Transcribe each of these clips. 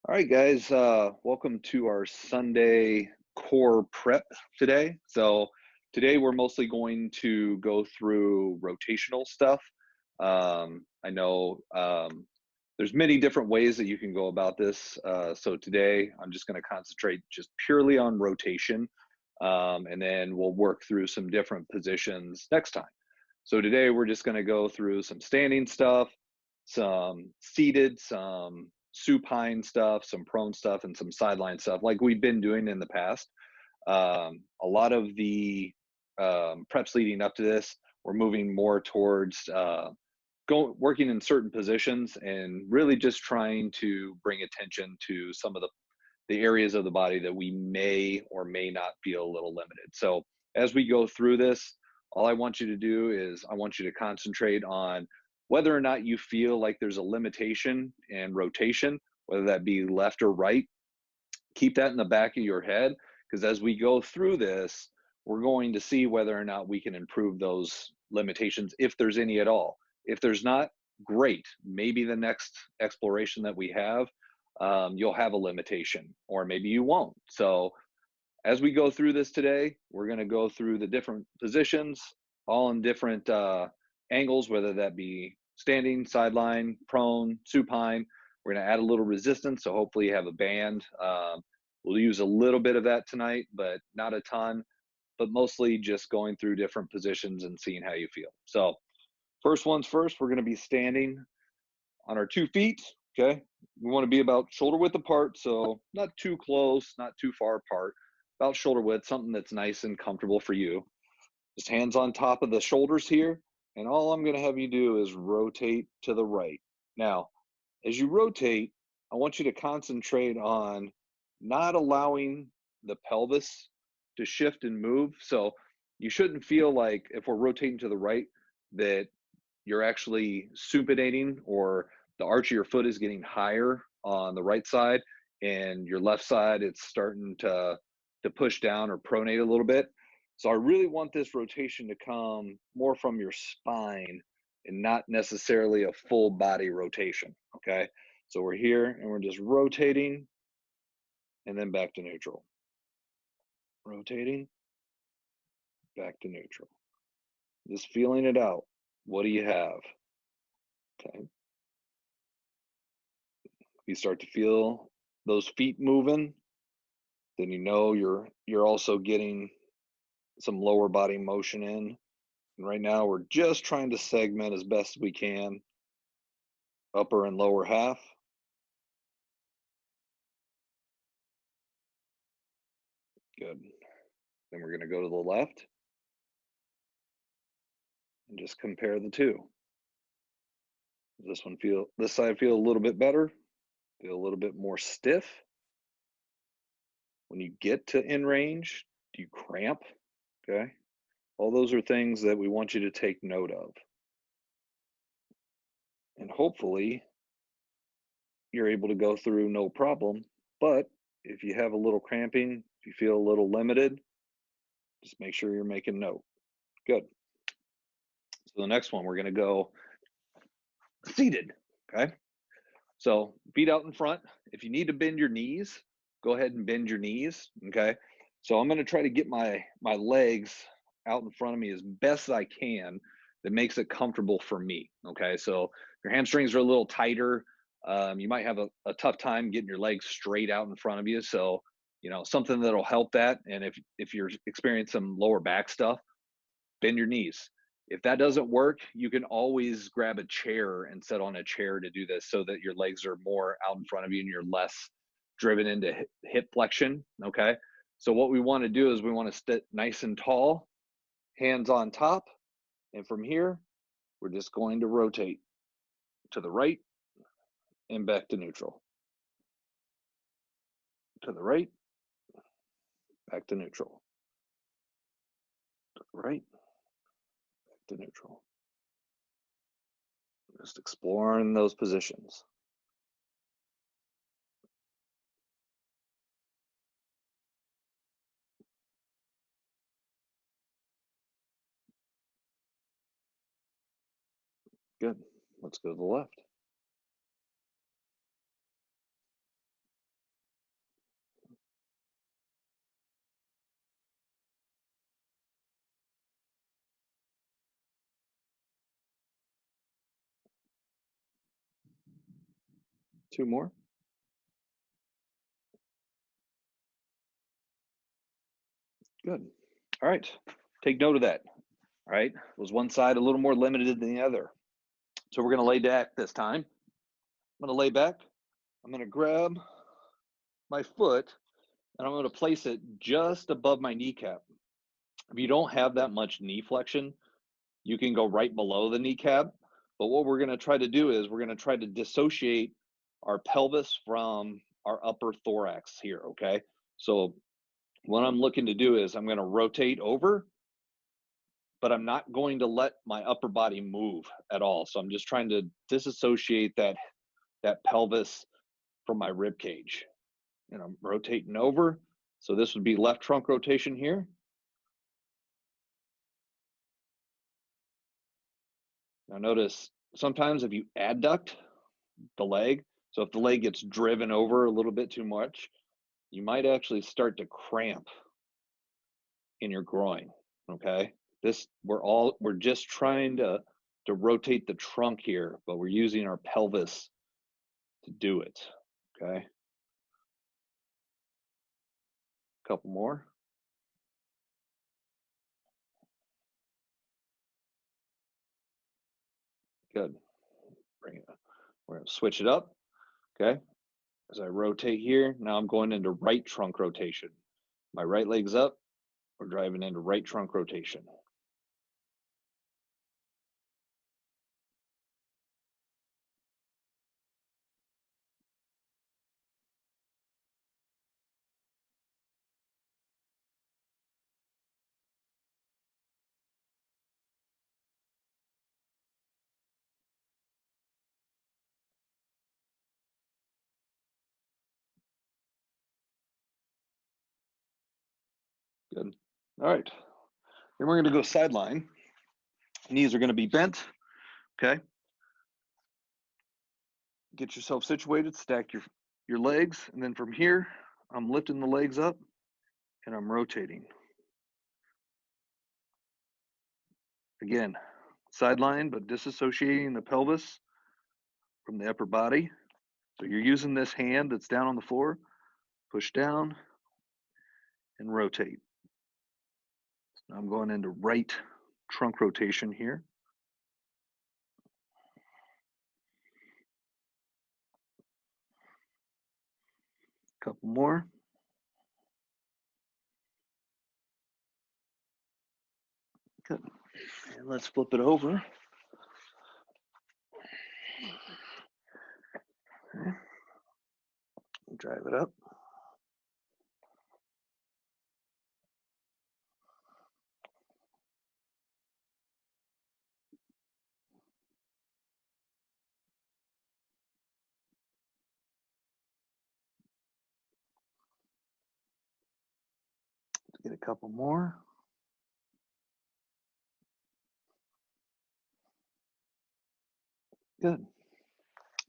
All right, guys, welcome to our Sunday core prep today. So, today we're mostly going to go through rotational stuff. I know there's many different ways that you can go about this. So, today I'm just going to concentrate just purely on rotation, and then we'll work through some different positions next time. So, today we're just going to go through some standing stuff, some seated, some supine stuff, some prone stuff, and some sideline stuff like we've been doing in the past. A lot of the preps leading up to this, we're moving more towards working in certain positions and really just trying to bring attention to some of the areas of the body that we may or may not feel a little limited. So as we go through this, all I want you to do is I want you to concentrate on whether or not you feel like there's a limitation in rotation, whether that be left or right. Keep that in the back of your head, because as we go through this, we're going to see whether or not we can improve those limitations, if there's any at all. If there's not, great. Maybe the next exploration that we have, you'll have a limitation, or maybe you won't. So as we go through this today, we're going to go through the different positions, all in different angles, whether that be standing, sideline, prone, supine. We're going to add a little resistance, so hopefully you have a band. We'll use a little bit of that tonight, but not a ton, but mostly just going through different positions and seeing how you feel. So first one's first, we're going to be standing on our 2 feet, okay? We want to be about shoulder width apart, so not too close, not too far apart, about shoulder width, something that's nice and comfortable for you. Just hands on top of the shoulders here, and all I'm going to have you do is rotate to the right. Now, as you rotate, I want you to concentrate on not allowing the pelvis to shift and move. So you shouldn't feel like, if we're rotating to the right, that you're actually supinating, or the arch of your foot is getting higher on the right side and your left side it's starting to push down or pronate a little bit. So I really want this rotation to come more from your spine and not necessarily a full body rotation. Okay, so we're here and we're just rotating and then back to neutral, rotating, back to neutral, just feeling it out. What do you have? Okay, you start to feel those feet moving, then you know you're also getting some lower body motion in. And right now we're just trying to segment as best we can upper and lower half. Good. Then we're going to go to the left and just compare the two. This side feel a little bit better, feel a little bit more stiff. When you get to in range, do you cramp? Okay. All those are things that we want you to take note of. And hopefully you're able to go through no problem. But if you have a little cramping, if you feel a little limited, just make sure you're making note. Good. So the next one, we're going to go seated. Okay. So feet out in front. If you need to bend your knees, go ahead and bend your knees. Okay. So I'm going to try to get my legs out in front of me as best I can. That makes it comfortable for me. Okay. So your hamstrings are a little tighter. You might have a tough time getting your legs straight out in front of you. So, something that'll help that. And if you're experiencing some lower back stuff, bend your knees. If that doesn't work, you can always grab a chair and sit on a chair to do this, so that your legs are more out in front of you and you're less driven into hip flexion. Okay. So what we want to do is we want to sit nice and tall, hands on top. And from here, we're just going to rotate to the right and back to neutral. To the right, back to neutral. To the right, back to neutral. Just exploring those positions. Good. Let's go to the left. 2 more. Good. All right. Take note of that. All right. Was one side a little more limited than the other? So we're going to lay back this time. I'm going to lay back. I'm going to grab my foot and I'm going to place it just above my kneecap. If you don't have that much knee flexion, you can go right below the kneecap. But what we're going to try to do is we're going to try to dissociate our pelvis from our upper thorax here, okay? So what I'm looking to do is I'm going to rotate over, but I'm not going to let my upper body move at all. So I'm just trying to disassociate that pelvis from my rib cage. And I'm rotating over. So this would be left trunk rotation here. Now notice sometimes if you adduct the leg, so if the leg gets driven over a little bit too much, you might actually start to cramp in your groin, okay? We're just trying to rotate the trunk here, but we're using our pelvis to do it, okay? A couple more. Good. Bring it up. We're gonna switch it up, okay? As I rotate here, now I'm going into right trunk rotation. My right leg's up, we're driving into right trunk rotation. Good. All right. Then we're going to go sideline. Knees are going to be bent. Okay. Get yourself situated, stack your legs, and then from here, I'm lifting the legs up and I'm rotating. Again, sideline, but disassociating the pelvis from the upper body. So you're using this hand that's down on the floor, push down and rotate. So I'm going into right trunk rotation here. Couple more. Good. And let's flip it over. Okay. Drive it up. Get a couple more. Good.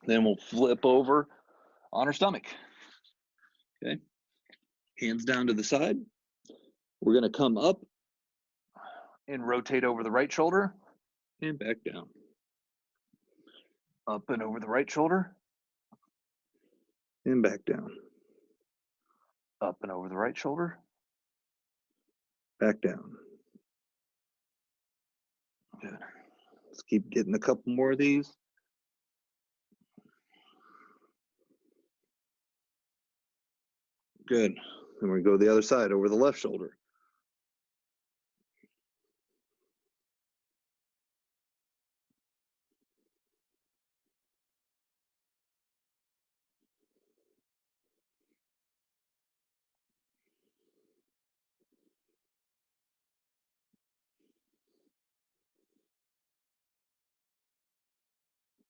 Then we'll flip over on our stomach. Okay. Hands down to the side. We're going to come up and rotate over the right shoulder and back down. Up and over the right shoulder and back down. Up and over the right shoulder, back down. Good. Let's keep getting a couple more of these. Good. And we go the other side over the left shoulder.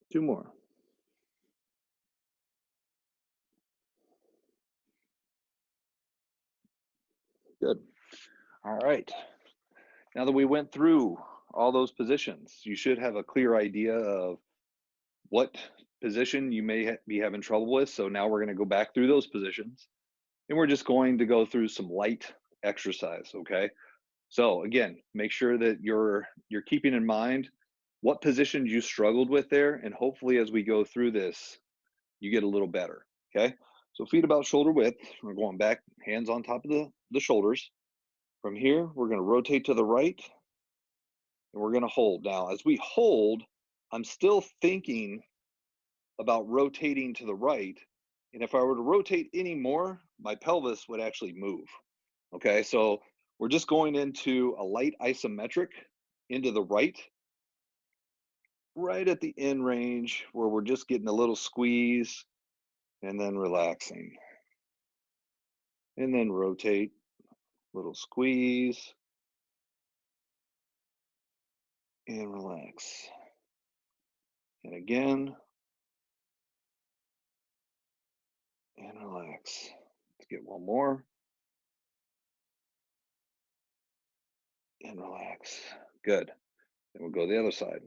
Two more. Good. All right. Now that we went through all those positions, you should have a clear idea of what position you may be having trouble with. So now we're going to go back through those positions and we're just going to go through some light exercise, okay? So again, make sure that you're keeping in mind what positions you struggled with there, and hopefully as we go through this, you get a little better. Okay. So feet about shoulder width. We're going back, hands on top of the shoulders. From here, we're going to rotate to the right and we're going to hold. Now, as we hold, I'm still thinking about rotating to the right. And if I were to rotate any more, my pelvis would actually move. Okay, so we're just going into a light isometric into the right at the end range where we're just getting a little squeeze and then relaxing. And then rotate, little squeeze and relax. And again, and relax. Let's get one more. And relax. Good. Then we'll go the other side.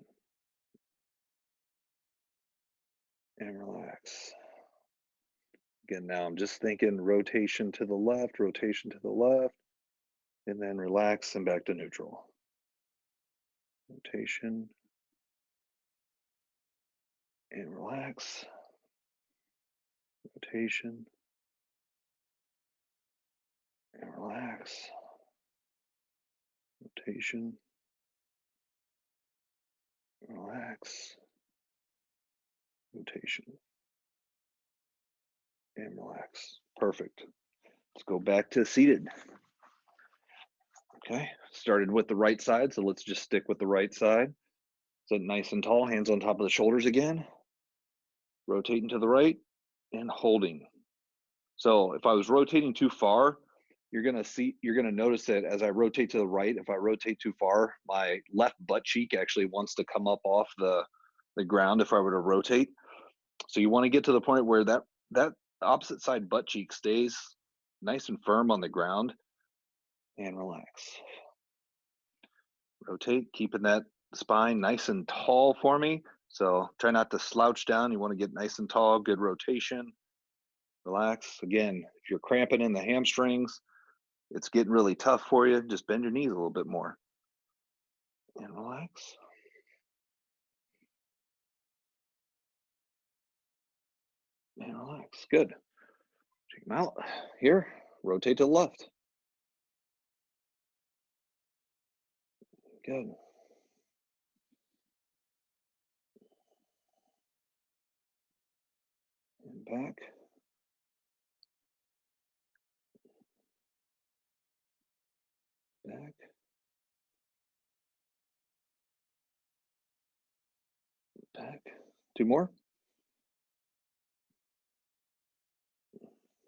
And relax. Again, now I'm just thinking rotation to the left, rotation to the left, and then relax and back to neutral. Rotation and relax. Rotation and relax. Rotation. Relax. Rotation. And relax. Perfect. Let's go back to seated. Okay. Started with the right side, so let's just stick with the right side. Sit nice and tall, hands on top of the shoulders again. Rotating to the right and holding. So if I was rotating too far, you're gonna notice that as I rotate to the right, if I rotate too far, my left butt cheek actually wants to come up off the ground if I were to rotate. So you want to get to the point where that opposite side butt cheek stays nice and firm on the ground and relax. Rotate, keeping that spine nice and tall for me. So try not to slouch down. You want to get nice and tall, good rotation. Relax. Again, if you're cramping in the hamstrings, it's getting really tough for you, just bend your knees a little bit more. And relax. And relax. Good. Check them out. Here, rotate to the left. Good. And back. Back. Back. Two more.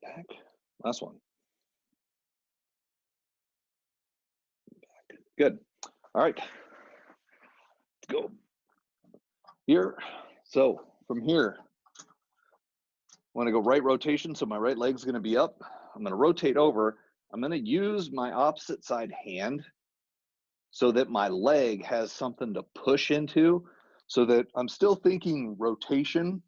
Back. Last one. Back. Good. All right. Let's go. Here. So from here, I want to go right rotation. So my right leg's going to be up. I'm going to rotate over. I'm going to use my opposite side hand so that my leg has something to push into, so that I'm still thinking rotation,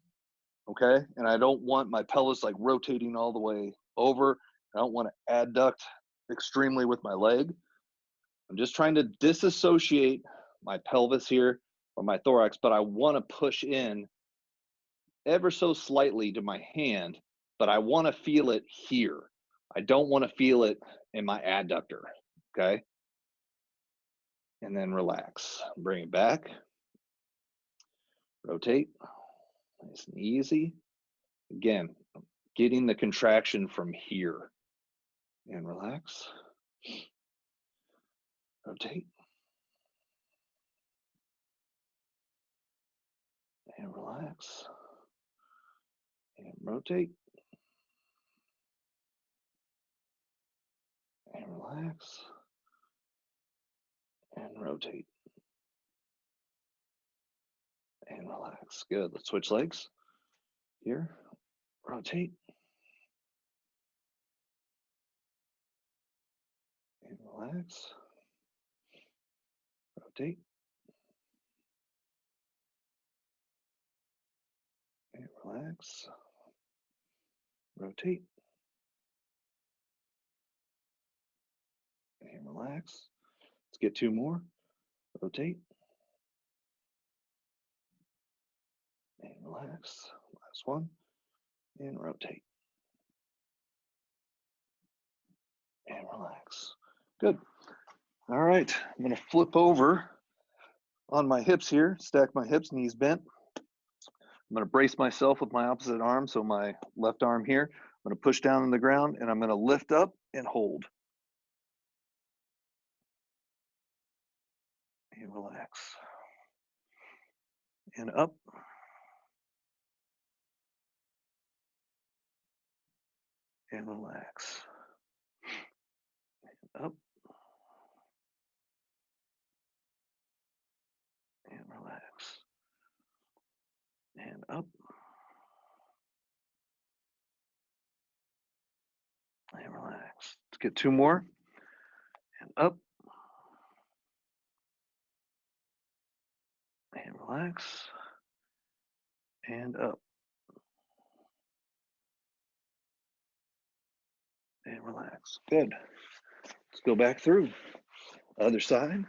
okay? And I don't want my pelvis like rotating all the way over. I don't want to adduct extremely with my leg. I'm just trying to disassociate my pelvis here or my thorax, but I want to push in ever so slightly to my hand, but I want to feel it here. I don't want to feel it in my adductor, okay? And then relax. Bring it back. Rotate. Nice and easy. Again, getting the contraction from here. And relax. Rotate. And relax. And rotate. And relax. And rotate. And relax. Good. Let's switch legs. Here. Rotate. And relax. Rotate. And relax. Rotate. And relax. Let's get two more. Rotate. And relax. Last one. and rotate and relax. Good. All right, I'm gonna flip over on my hips here, stack my hips, knees bent. I'm gonna brace myself with my opposite arm, so my left arm here. I'm gonna push down on the ground and I'm gonna lift up and hold and relax. And up and relax. Up and relax. And up and relax. Let's get two more. And up and relax. And up and relax. Good. Let's go back through. Other side.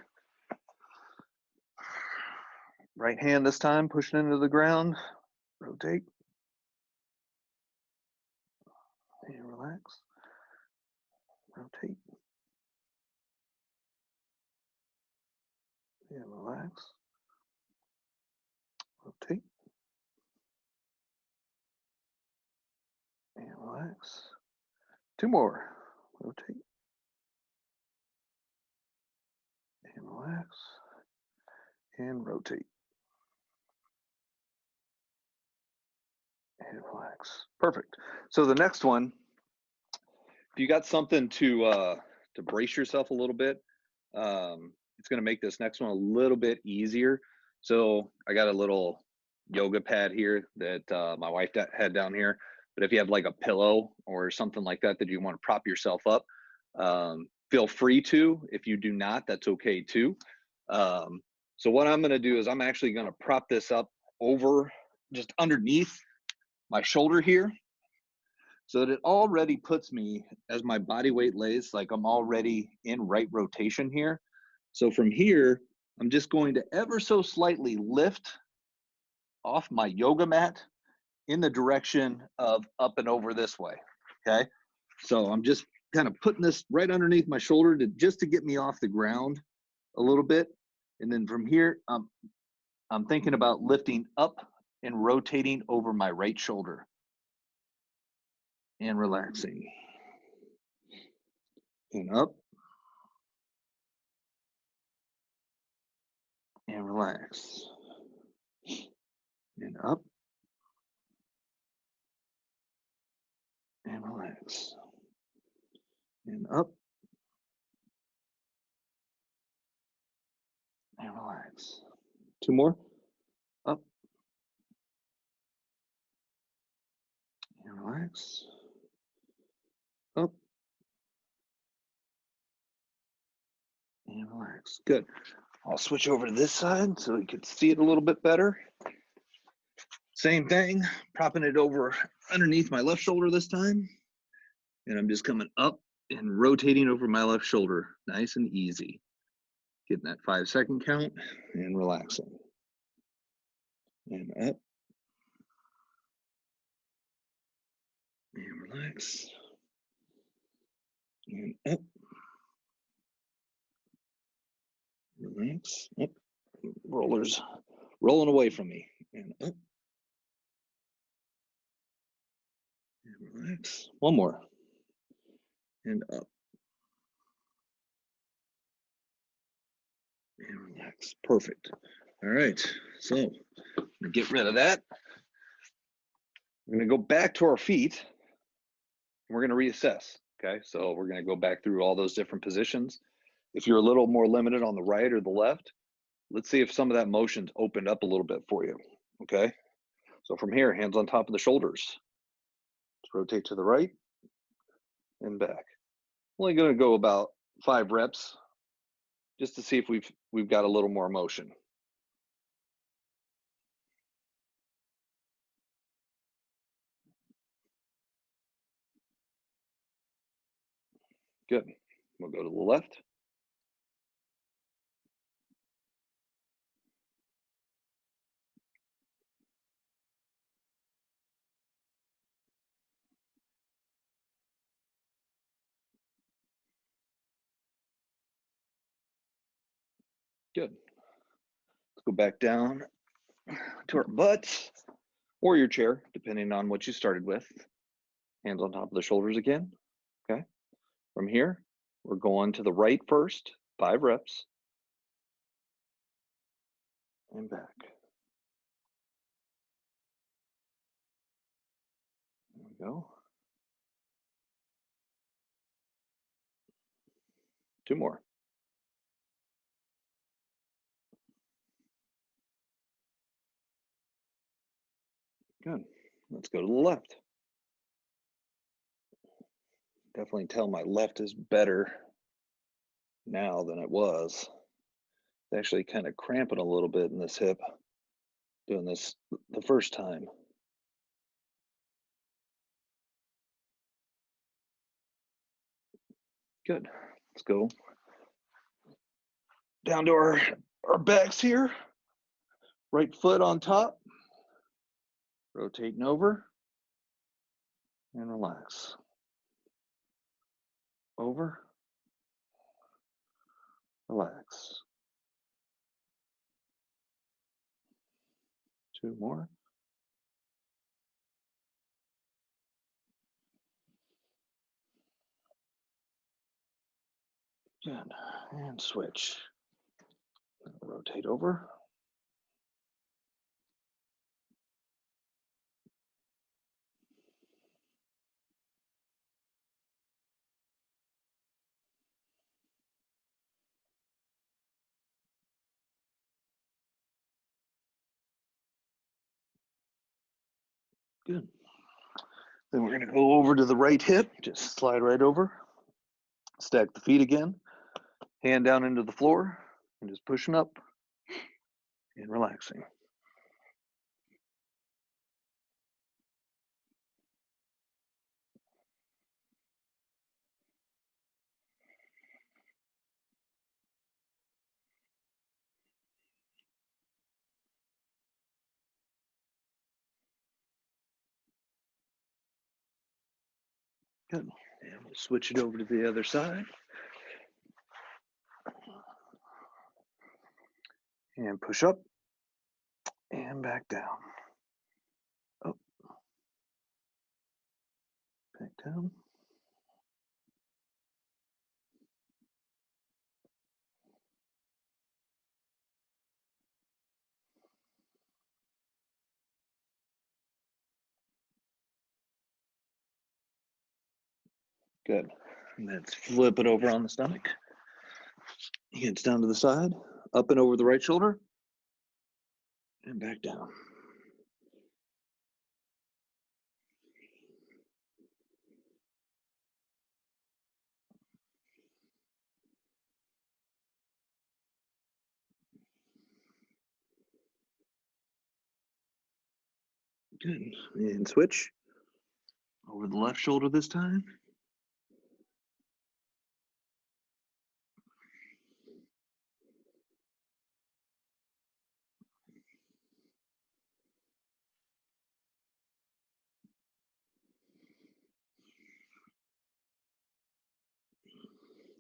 Right hand this time, pushing into the ground. Rotate and relax. Rotate and relax. Rotate and relax. Two more. Rotate and relax. And rotate and relax. Perfect. So the next one, if you got something to brace yourself a little bit, it's going to make this next one a little bit easier. So I got a little yoga pad here that my wife had down here. But if you have like a pillow or something like that that you want to prop yourself up, feel free to. If you do not, that's okay too. So what I'm going to do is I'm actually going to prop this up over just underneath my shoulder here, so that it already puts me, as my body weight lays, like I'm already in right rotation here. So from here, I'm just going to ever so slightly lift off my yoga mat in the direction of up and over this way. Okay. So I'm just kind of putting this right underneath my shoulder just to get me off the ground a little bit. And then from here, I'm thinking about lifting up and rotating over my right shoulder and relaxing. And up and relax. And up and relax. And up and relax. Two more. Up and relax. Up and relax. Good. I'll switch over to this side so you can see it a little bit better. Same thing, propping it over underneath my left shoulder this time. And I'm just coming up and rotating over my left shoulder. Nice and easy. Getting that 5-second count and relaxing. And up. And relax. And up. Relax. Up. Rollers rolling away from me. And up. And relax. One more. And up. And relax. Perfect. All right. So get rid of that. We're going to go back to our feet. And we're going to reassess. Okay. So we're going to go back through all those different positions. If you're a little more limited on the right or the left, let's see if some of that motion's opened up a little bit for you. Okay. So from here, hands on top of the shoulders. Let's rotate to the right and back. Only going to go about 5 reps just to see if we've got a little more motion. Good. We'll go to the left. Good. Let's go back down to our butts or your chair, depending on what you started with. Hands on top of the shoulders again. Okay. From here, we're going to the right first, 5 reps, and back. There we go. 2 more. Good. Let's go to the left. Definitely tell my left is better now than it was. It's actually kind of cramping a little bit in this hip doing this the first time. Good. Let's go down to our backs here. Right foot on top. Rotating over and relax. Over, relax. 2 more. Good. And switch. Rotate over. Good. Then we're going to go over to the right hip. Just slide right over. Stack the feet again. Hand down into the floor. And just pushing up and relaxing. Good. And we'll switch it over to the other side. And push up and back down. Up, back down. Good. And let's flip it over on the stomach. Hands down to the side, up and over the right shoulder, and back down. Good. And switch over the left shoulder this time.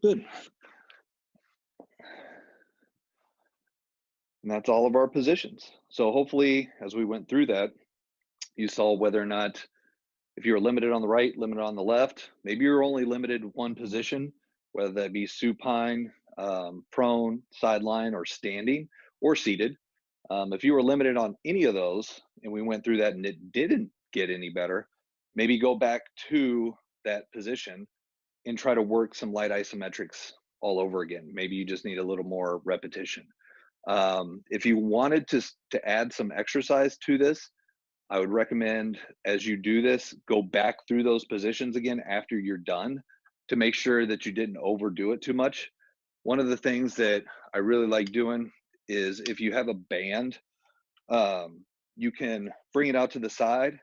Good. And that's all of our positions. So hopefully, as we went through that, you saw whether or not, if you're limited on the right, limited on the left, maybe you're only limited one position, whether that be supine, prone, sideline, or standing, or seated. If you were limited on any of those and we went through that and it didn't get any better, maybe go back to that position and try to work some light isometrics all over again. Maybe you just need a little more repetition. If you wanted to add some exercise to this, I would recommend, as you do this, go back through those positions again after you're done to make sure that you didn't overdo it too much. One of the things that I really like doing is, if you have a band, you can bring it out to the side,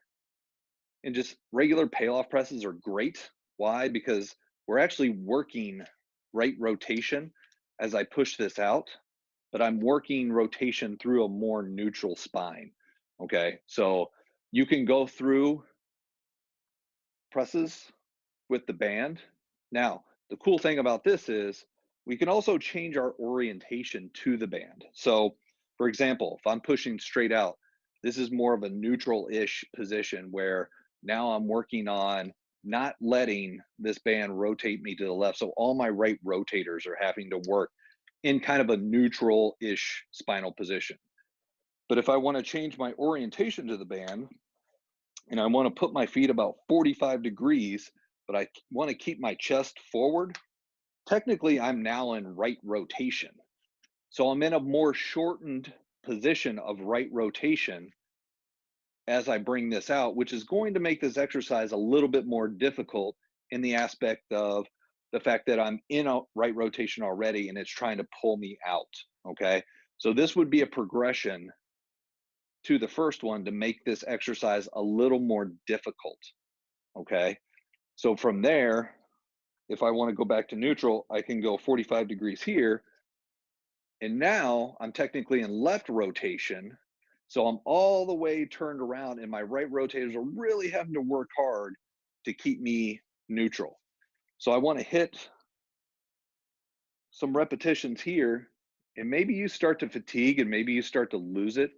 and just regular payoff presses are great. Why? Because we're actually working right rotation as I push this out, but I'm working rotation through a more neutral spine. Okay, so you can go through presses with the band. Now, the cool thing about this is We can also change our orientation to the band. So, for example, if I'm pushing straight out, this is more of a neutral ish position where now I'm working on not letting this band rotate me to the left. So, all my right rotators are having to work in kind of a neutral ish spinal position. But if I want to change my orientation to the band and I want to put my feet about 45 degrees, but I want to keep my chest forward, technically I'm now in right rotation. So I'm in a more shortened position of right rotation as I bring this out, which is going to make this exercise a little bit more difficult in the aspect of the fact that I'm in a right rotation already and it's trying to pull me out. Okay. So this would be a progression to the first one to make this exercise a little more difficult. Okay. So from there, if I want to go back to neutral, I can go 45 degrees here. And now I'm technically in left rotation. So I'm all the way turned around, and my right rotators are really having to work hard to keep me neutral. So I want to hit some repetitions here, and maybe you start to fatigue and maybe you start to lose it.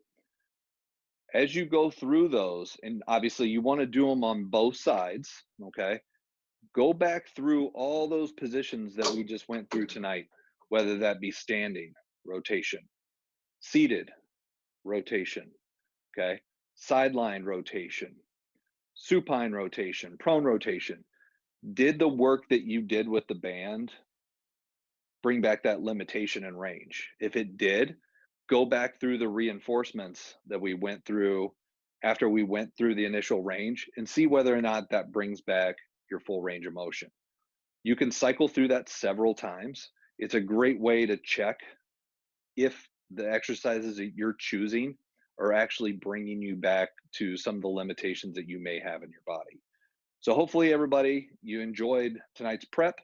As you go through those, and obviously you want to do them on both sides, okay? Go back through all those positions that we just went through tonight, whether that be standing, rotation, seated, rotation, okay? Sideline rotation, supine rotation, prone rotation. Did the work that you did with the band bring back that limitation and range? If it did, go back through the reinforcements that we went through after we went through the initial range and see whether or not that brings back your full range of motion. You can cycle through that several times. It's a great way to check if the exercises that you're choosing are actually bringing you back to some of the limitations that you may have in your body. So hopefully everybody, you enjoyed tonight's prep.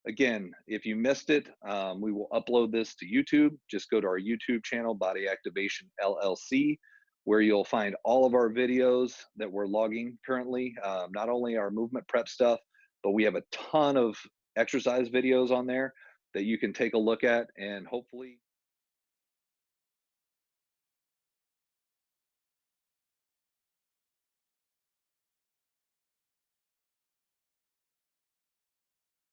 Again, if you missed it, we will upload this to YouTube. Just go to our YouTube channel, Body Activation LLC, where you'll find all of our videos that we're logging currently, not only our movement prep stuff, but we have a ton of exercise videos on there that you can take a look at and hopefully